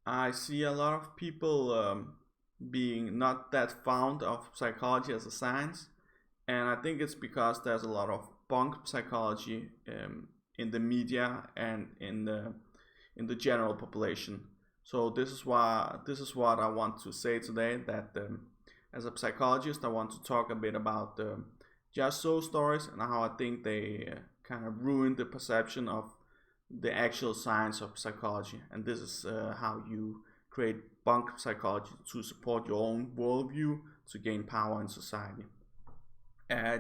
I see a lot of people being not that fond of psychology as a science, and I think it's because there's a lot of bunk psychology in the media and in the general population. So this is what I want to say today. That as a psychologist, I want to talk a bit about just so stories and how I think they kind of ruin the perception of the actual science of psychology. And this is how you create bunk psychology to support your own worldview to gain power in society.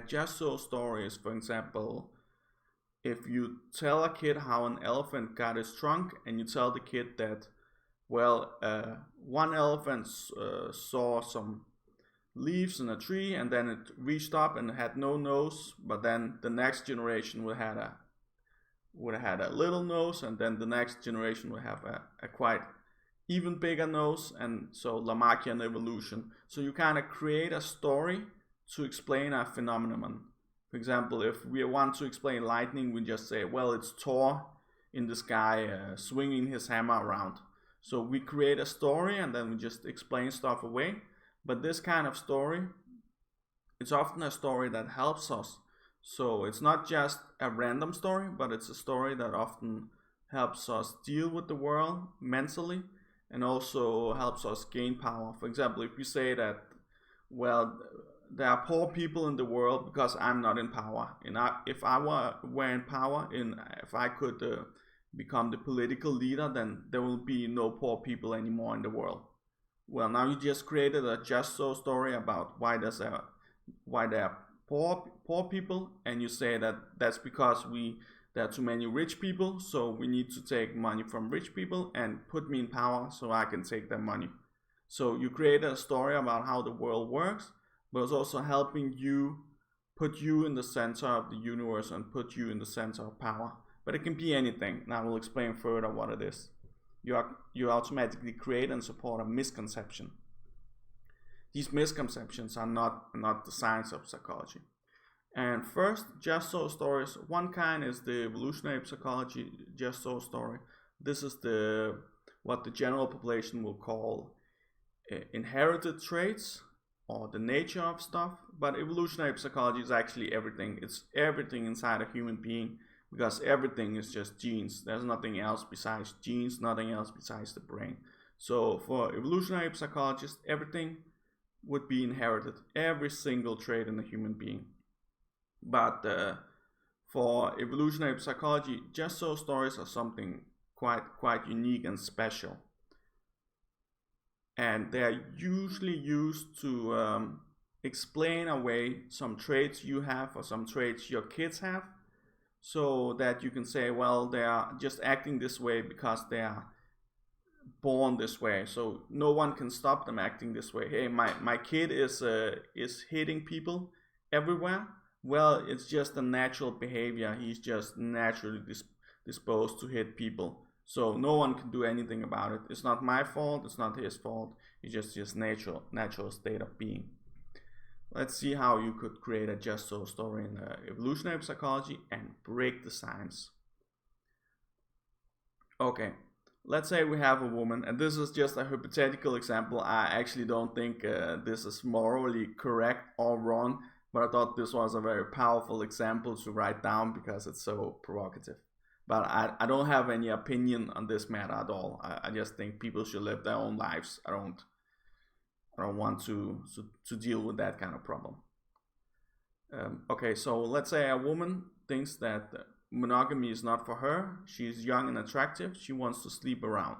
Just so stories, for example, if you tell a kid how an elephant got its trunk and you tell the kid that, well, one elephant saw some leaves in a tree and then it reached up and had no nose, but then the next generation would have had a little nose, and then the next generation would have a quite even bigger nose, and so Lamarckian evolution. So you kind of create a story to explain a phenomenon. For example, if we want to explain lightning, we just say, well, it's Thor in the sky swinging his hammer around. So we create a story and then we just explain stuff away. But this kind of story, it's often a story that helps us. So it's not just a random story, but it's a story that often helps us deal with the world mentally and also helps us gain power. For example, if we say that, well, there are poor people in the world because I'm not in power, and if I were in power, and if I could become the political leader, then there will be no poor people anymore in the world. Well, now you just created a just so story about why there are poor people, and you say that that's because there are too many rich people, so we need to take money from rich people and put me in power so I can take their money. So you create a story about how the world works, but it's also helping you put you in the center of the universe and put you in the center of power. But it can be anything. Now we'll explain further what it is. You automatically create and support a misconception. These misconceptions are not the science of psychology. And first, just so stories. One kind is the evolutionary psychology just so story. This is the what the general population will call inherited traits or the nature of stuff. But evolutionary psychology is actually everything. It's everything inside a human being because everything is just genes. There's nothing else besides genes, nothing else besides the brain. So for evolutionary psychologists, everything would be inherited, every single trait in a human being. But for evolutionary psychology, just so stories are something quite unique and special, and they are usually used to explain away some traits you have or some traits your kids have, so that you can say, well, they are just acting this way because they are born this way, so no one can stop them acting this way. Hey, my kid is hitting people everywhere. Well, it's just a natural behavior. He's just naturally disposed to hit people. So no one can do anything about it. It's not my fault. It's not his fault. It's just natural state of being. Let's see how you could create a just so story in evolutionary psychology and break the science. Okay, let's say we have a woman, and this is just a hypothetical example. I actually don't think this is morally correct or wrong, but I thought this was a very powerful example to write down because it's so provocative. But I don't have any opinion on this matter at all. I just think people should live their own lives. I don't want to deal with that kind of problem. Okay, so let's say a woman thinks that monogamy is not for her. She's young and attractive. She wants to sleep around.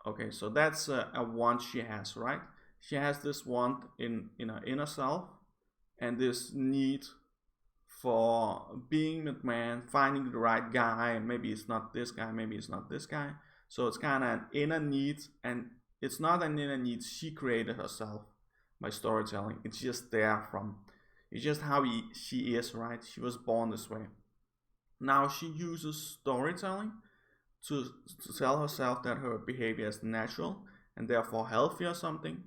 Okay, so that's a want she has, right? She has this want in her inner self, and this need for being with man, finding the right guy. Maybe it's not this guy, maybe it's not this guy. So it's kind of an inner need, and it's not an inner need she created herself by storytelling. It's just there from, it's just how she is, right? She was born this way. Now she uses storytelling to tell herself that her behavior is natural and therefore healthy or something.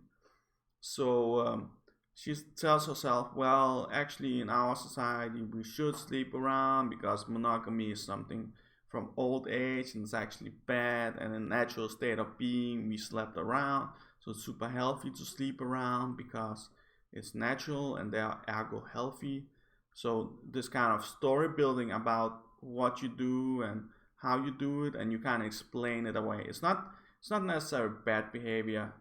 So she tells herself, well, actually, in our society, we should sleep around because monogamy is something from old age and it's actually bad, and in natural state of being we slept around, so it's super healthy to sleep around because it's natural and they are ergo healthy. So this kind of story building about what you do and how you do it, and you kind of explain it away. It's not necessarily bad behavior,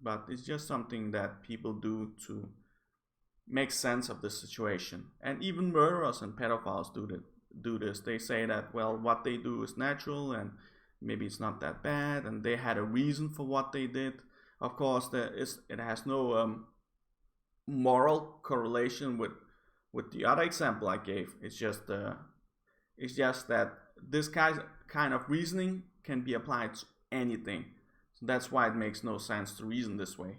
but it's just something that people do to make sense of the situation. And even murderers and pedophiles do this. They say that, well, what they do is natural and maybe it's not that bad, and they had a reason for what they did. Of course, it has no moral correlation with the other example I gave. It's just that this kind of reasoning can be applied to anything. So that's why it makes no sense to reason this way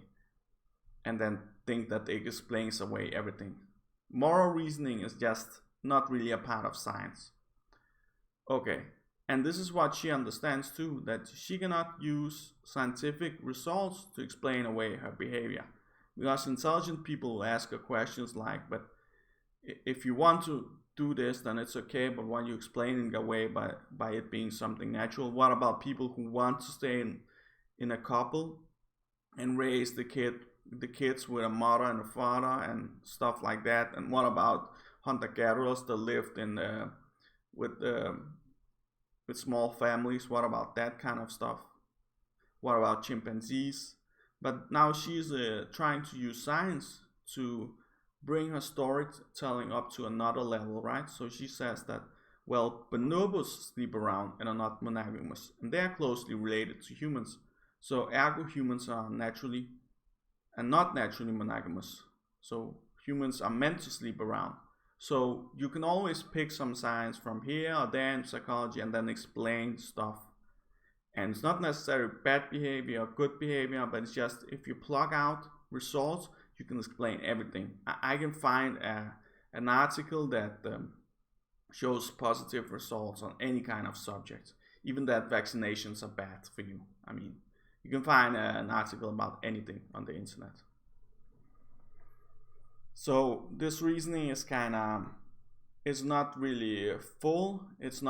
and then think that it explains away everything. Moral reasoning is just not really a part of science. Okay, and this is what she understands too, that she cannot use scientific results to explain away her behavior. Because intelligent people will ask her questions like, but if you want to do this, then it's okay, but when you explain it away by it being something natural, what about people who want to stay in a couple and raise the kids with a mother and a father and stuff like that? And what about hunter-gatherers that lived in with small families? What about that kind of stuff? What about chimpanzees? But now she's trying to use science to bring her storytelling up to another level, right? So she says that, well, bonobos sleep around and are not monogamous, and they are closely related to humans. So ergo humans are naturally and not naturally monogamous. So humans are meant to sleep around. So you can always pick some science from here or there in psychology and then explain stuff. And it's not necessarily bad behavior or good behavior, but it's just if you plug out results, you can explain everything. I can find an article that shows positive results on any kind of subject, even that vaccinations are bad for you. I mean, you can find an article about anything on the internet. So this reasoning is it's not really full. It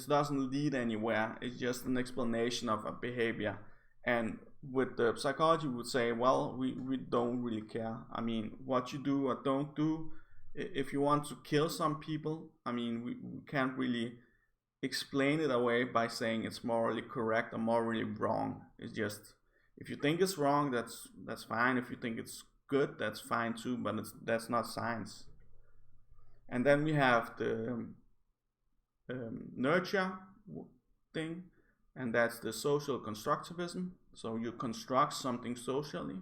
doesn't lead anywhere. It's just an explanation of a behavior. And with the psychology, we would say, well, we don't really care. I mean, what you do or don't do. If you want to kill some people, I mean, we can't really explain it away by saying it's morally correct or morally wrong. It's just, if you think it's wrong, that's fine. If you think it's good, that's fine too, but that's not science. And then we have the nurture thing, and that's the social constructivism. So you construct something socially,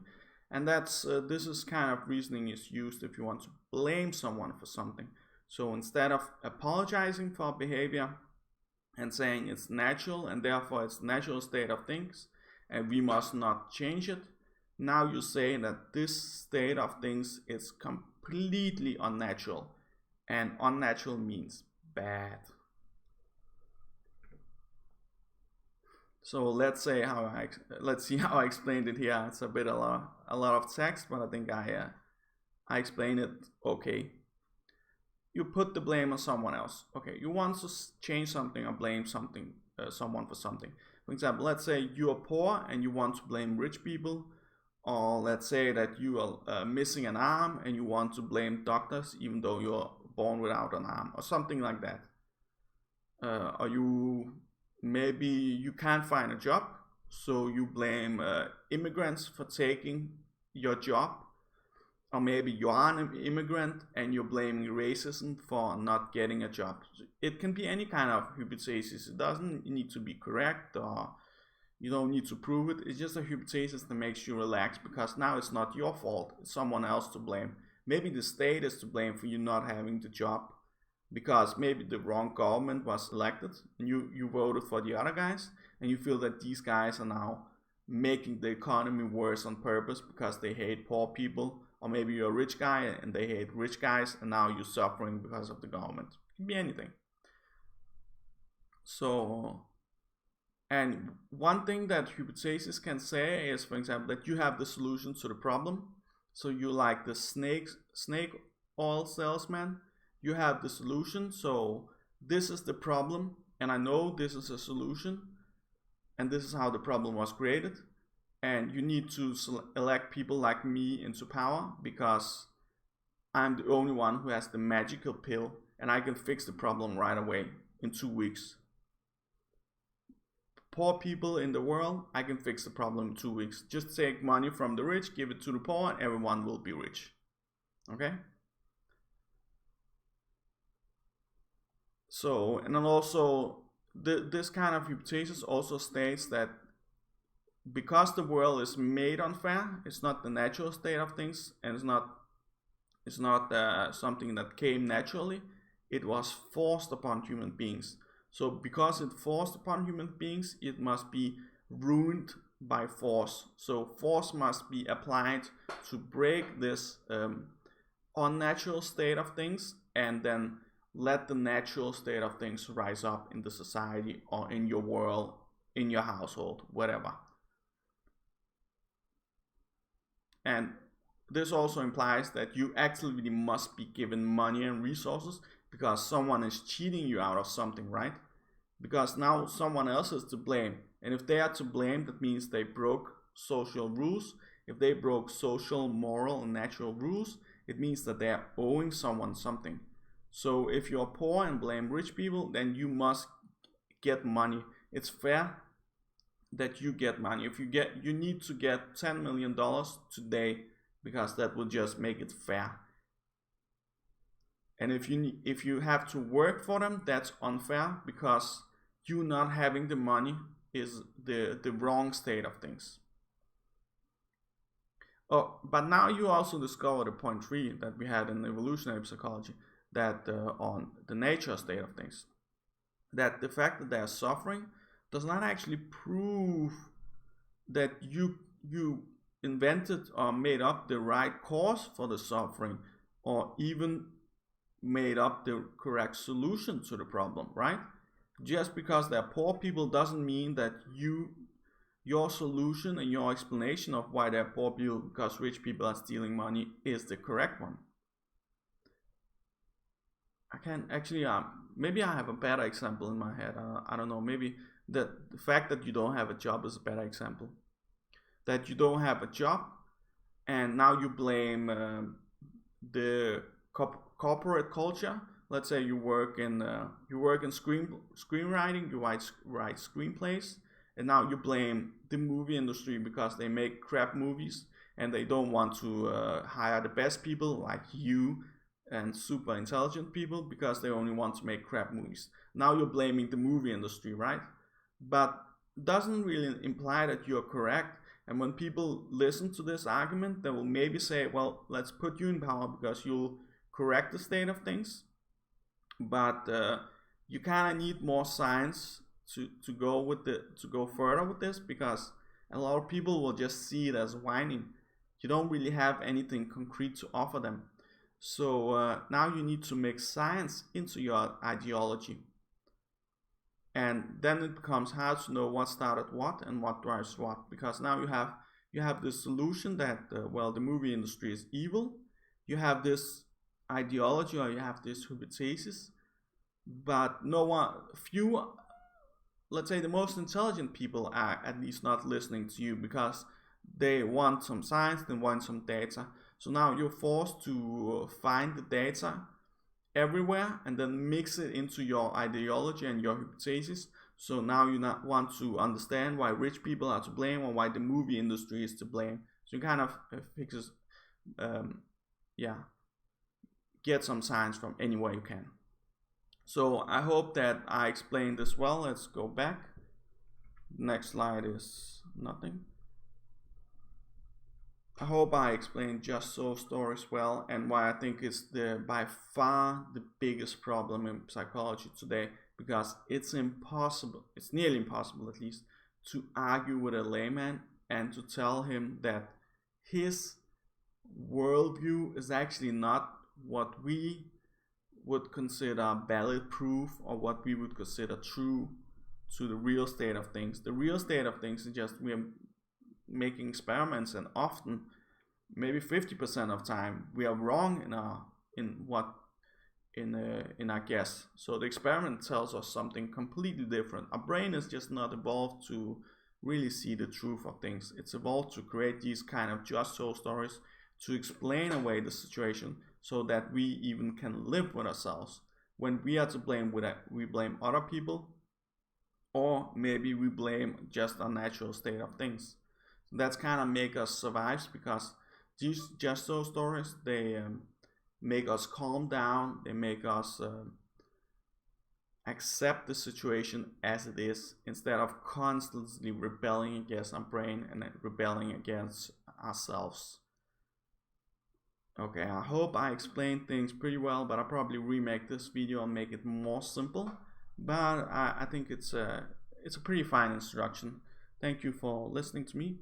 and this is kind of reasoning is used if you want to blame someone for something. So instead of apologizing for behavior and saying it's natural and therefore it's natural state of things and we must not change it, now you say that this state of things is completely unnatural, and unnatural means bad. So let's see how I explained it here. It's a lot of text, but I think I explained it okay. You put the blame on someone else. Okay, you want to change something or blame someone for something. For example, let's say you are poor and you want to blame rich people, or let's say that you are missing an arm and you want to blame doctors even though you're born without an arm, or something like that. Or maybe you can't find a job, so you blame immigrants for taking your job. Or maybe you are an immigrant and you're blaming racism for not getting a job. It can be any kind of hypothesis. It doesn't need to be correct, or you don't need to prove it. It's just a hypothesis that makes you relax, because now it's not your fault. It's someone else to blame. Maybe the state is to blame for you not having the job, because maybe the wrong government was elected and you voted for the other guys, and you feel that these guys are now making the economy worse on purpose because they hate poor people. Or maybe you're a rich guy and they hate rich guys, and now you're suffering because of the government. It can be anything. So, and one thing that hypothesis can say is, for example, that you have the solution to the problem. So you like the snake oil salesman. You have the solution. So this is the problem, and I know this is a solution, and this is how the problem was created, and you need to elect people like me into power because I'm the only one who has the magical pill, and I can fix the problem right away in 2 weeks. Poor people in the world, I can fix the problem in 2 weeks. Just take money from the rich, give it to the poor, and everyone will be rich. Okay? So, and then also, this kind of hypothesis also states that because the world is made unfair, it's not the natural state of things, and it's not something that came naturally. It was forced upon human beings. So because it's forced upon human beings, it must be ruined by force. So force must be applied to break this unnatural state of things, and then let the natural state of things rise up in the society or in your world, in your household, whatever. And this also implies that you actually must be given money and resources because someone is cheating you out of something, right? Because now someone else is to blame. And if they are to blame, that means they broke social rules. If they broke social, moral, and natural rules, it means that they are owing someone something. So if you're poor and blame rich people, then you must get money. It's fair that you get money. If you need to get $10 million today, because that will just make it fair. And if you have to work for them, that's unfair, because you not having the money is the wrong state of things. Oh, but now you also discover the point 3 that we had in evolutionary psychology, that on the nature state of things, that the fact that they are suffering does not actually prove that you invented or made up the right cause for the suffering, or even made up the correct solution to the problem, right? Just because they're poor people doesn't mean that your solution and your explanation of why they're poor people because rich people are stealing money is the correct one. I can actually, maybe I have a better example in my head. I don't know, maybe the fact that you don't have a job is a better example. That you don't have a job, and now you blame the corporate culture. Let's say you work in screenwriting, you write screenplays, and now you blame the movie industry because they make crap movies and they don't want to hire the best people like you and super intelligent people because they only want to make crap movies. Now you're blaming the movie industry, right? But doesn't really imply that you're correct. And when people listen to this argument, they will maybe say, well, let's put you in power because you'll correct the state of things. But you kind of need more science to go further with this, because a lot of people will just see it as whining. You don't really have anything concrete to offer them. So now you need to mix science into your ideology. And then it becomes hard to know what started what and what drives what, because now you have this solution that the movie industry is evil. You have this ideology, or you have this hypothesis, but few, let's say the most intelligent people are at least not listening to you because they want some science, they want some data. So now you're forced to find the data everywhere and then mix it into your ideology and your hypothesis. So now you not want to understand why rich people are to blame or why the movie industry is to blame. So you kind of fixes, get some science from anywhere you can. So I hope that I explained this well. Let's go back. Next slide is nothing. I hope I explained just so stories well, and why I think it's by far the biggest problem in psychology today, because it's nearly impossible at least, to argue with a layman and to tell him that his worldview is actually not what we would consider valid proof or what we would consider true to the real state of things. The real state of things is just we are making experiments, and often maybe 50% of time we are wrong in in our guess. So the experiment tells us something completely different. Our brain is just not evolved to really see the truth of things. It's evolved to create these kind of just so stories to explain away the situation so that we even can live with ourselves. When we are to blame, we blame other people, or maybe we blame just our natural state of things. That's kind of make us survive, because these just so stories, they make us calm down. They make us accept the situation as it is, instead of constantly rebelling against our brain and rebelling against ourselves. Okay, I hope I explained things pretty well, but I'll probably remake this video and make it more simple. But I think it's a pretty fine introduction. Thank you for listening to me.